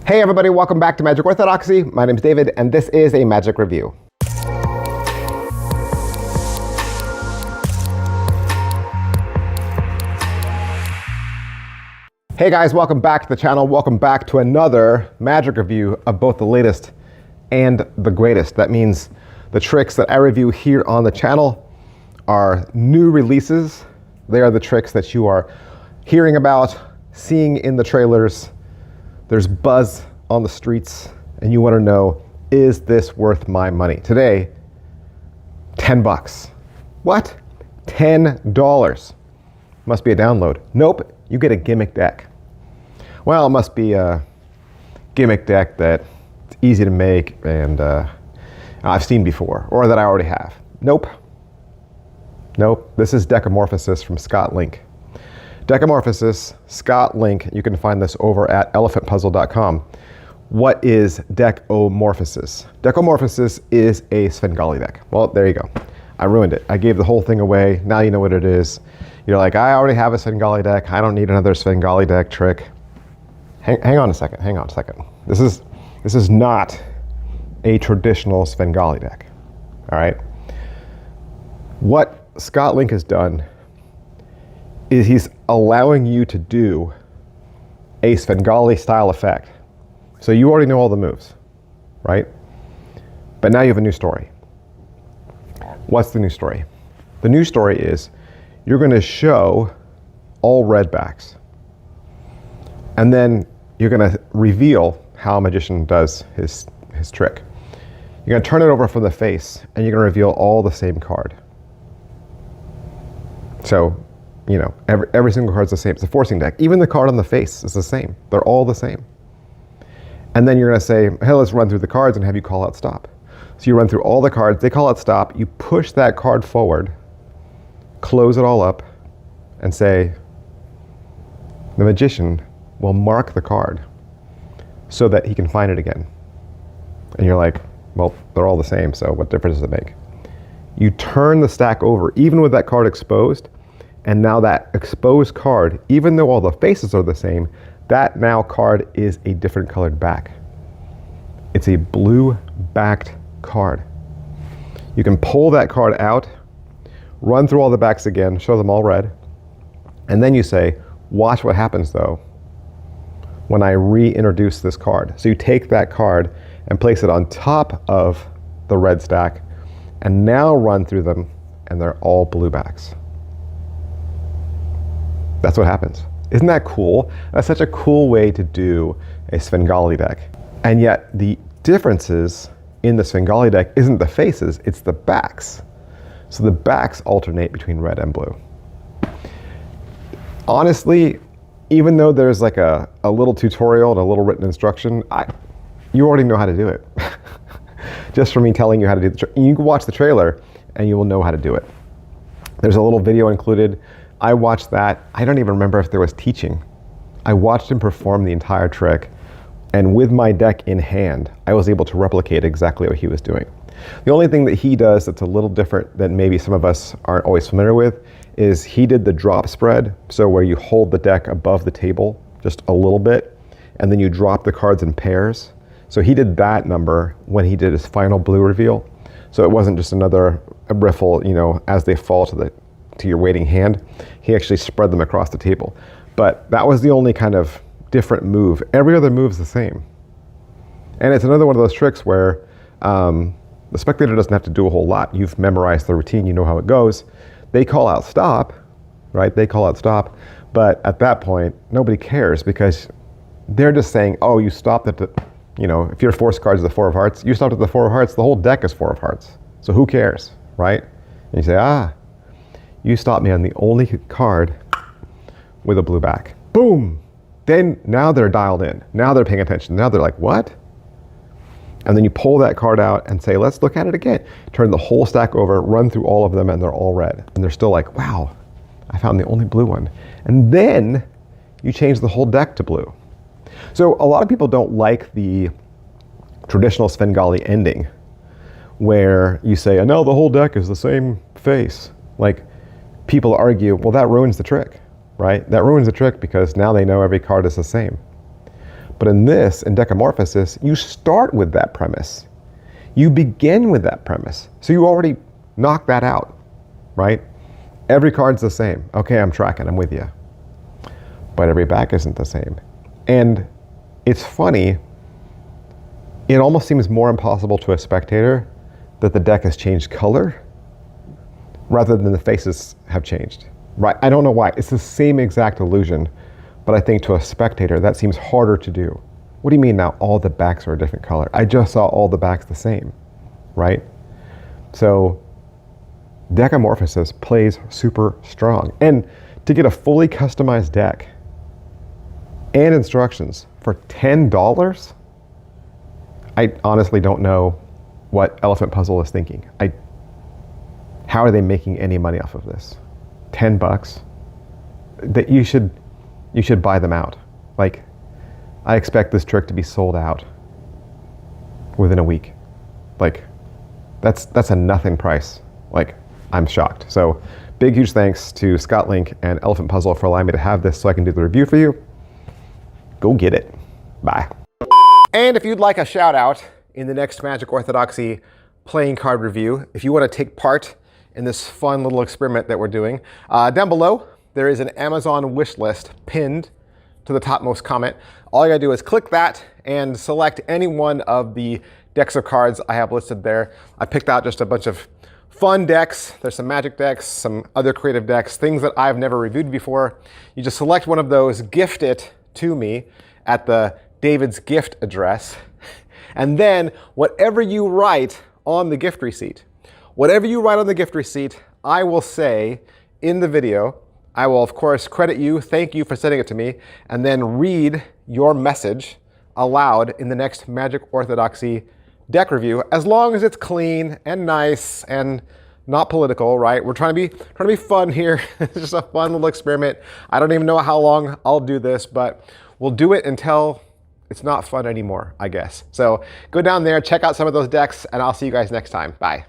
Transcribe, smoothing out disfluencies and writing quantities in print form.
Hey everybody, welcome back to Magic Orthodoxy. My name's David, and this is a Magic Review. Hey guys, welcome back to the channel. Welcome back to another Magic Review of both the latest and the greatest. That means the tricks that I review here on the channel are new releases. They are the tricks that you are hearing about, seeing in the trailers. There's buzz on the streets and you want to know, is this worth my money? Today, 10 bucks. What? $10. Must be a download. Nope, you get a gimmick deck. Well, it must be a gimmick deck that's easy to make and I've seen before, or that I already have. Nope. Nope, this is Deck-O-Morphosis from Scott Link. Deck-O-Morphosis, Scott Link, you can find this over at elephantpuzzle.com. What is Deck-O-Morphosis? Deck-O-Morphosis is a Svengali deck. Well, there you go. I ruined it. I gave the whole thing away. Now you know what it is. You're like, I already have a Svengali deck. I don't need another Svengali deck trick. Hang on a second. Hang on a second. This is not a traditional Svengali deck. All right. What Scott Link has done is he's allowing you to do a Svengali style effect. So you already know all the moves, right? But now you have a new story. What's the new story? The new story is you're going to show all red backs. And then you're going to reveal how a magician does his trick. You're going to turn it over from the face and you're going to reveal all the same card. So, you know, every single card's the same. It's a forcing deck. Even the card on the face is the same. They're all the same. And then you're going to say, hey, let's run through the cards and have you call out stop. So you run through all the cards. They call out stop. You push that card forward, close it all up, and say, the magician will mark the card so that he can find it again. And you're like, well, they're all the same, so what difference does it make? You turn the stack over, even with that card exposed, and now that exposed card, even though all the faces are the same, that now card is a different colored back. It's a blue backed card. You can pull that card out, run through all the backs again, show them all red, and then you say, watch what happens though when I reintroduce this card. So you take that card and place it on top of the red stack and now run through them and they're all blue backs. That's what happens. Isn't that cool? That's such a cool way to do a Svengali deck. And yet the differences in the Svengali deck isn't the faces, it's the backs. So the backs alternate between red and blue. Honestly, even though there's like a little tutorial and a little written instruction, you already know how to do it. Just from me telling you how to do the trick. You can watch the trailer and you will know how to do it. There's a little video included. I watched that. I don't even remember if there was teaching. I watched him perform the entire trick, and with my deck in hand, I was able to replicate exactly what he was doing. The only thing that he does that's a little different than maybe some of us aren't always familiar with is he did the drop spread, so where you hold the deck above the table just a little bit, and then you drop the cards in pairs. So he did that number when he did his final blue reveal. So it wasn't just another riffle, you know, as they fall to your waiting hand. He actually spread them across the table. But that was the only kind of different move. Every other move's the same. And it's another one of those tricks where the spectator doesn't have to do a whole lot. You've memorized the routine, you know how it goes. They call out stop, right? They call out stop. But at that point, nobody cares because they're just saying, oh, you stopped at the, you know, if your force card is the four of hearts, you stopped at the four of hearts, the whole deck is four of hearts. So who cares, right? And you say, you stopped me on the only card with a blue back. Boom! Then now they're dialed in. Now they're paying attention. Now they're like, what? And then you pull that card out and say, let's look at it again. Turn the whole stack over, run through all of them, and they're all red. And they're still like, wow, I found the only blue one. And then you change the whole deck to blue. So a lot of people don't like the traditional Svengali ending where you say, no, the whole deck is the same face. Like, people argue, well, that ruins the trick, right? That ruins the trick because now they know every card is the same. But in this, in Deck-O-Morphosis, you start with that premise. You begin with that premise. So you already knock that out, right? Every card's the same. Okay, I'm tracking, I'm with you. But every back isn't the same. And it's funny, it almost seems more impossible to a spectator that the deck has changed color rather than the faces have changed, right? I don't know why. It's the same exact illusion, but I think to a spectator, that seems harder to do. What do you mean now all the backs are a different color? I just saw all the backs the same, right? So Deck-O-Morphosis plays super strong. And to get a fully customized deck and instructions for $10, I honestly don't know what Elephant Puzzle is thinking. How are they making any money off of this? $10? That you should buy them out. Like, I expect this trick to be sold out within a week. Like, that's a nothing price. Like, I'm shocked. So big, huge thanks to Scott Link and Elephant Puzzle for allowing me to have this so I can do the review for you. Go get it. Bye. And if you'd like a shout out in the next Magic Orthodoxy playing card review, if you want to take part in this fun little experiment that we're doing, down below there is an Amazon wish list pinned to the topmost comment. All you gotta do is click that and select any one of the decks of cards I have listed there. I picked out just a bunch of fun decks. There's some magic decks, some other creative decks, things that I've never reviewed before. You just select one of those, gift it to me at the David's gift address, and then whatever you write on the gift receipt, I will say in the video. I will, of course, credit you, thank you for sending it to me, and then read your message aloud in the next Magic Orthodoxy deck review, as long as it's clean and nice and not political, right? We're trying to be fun here. It's just a fun little experiment. I don't even know how long I'll do this, but we'll do it until it's not fun anymore, I guess. So go down there, check out some of those decks, and I'll see you guys next time. Bye.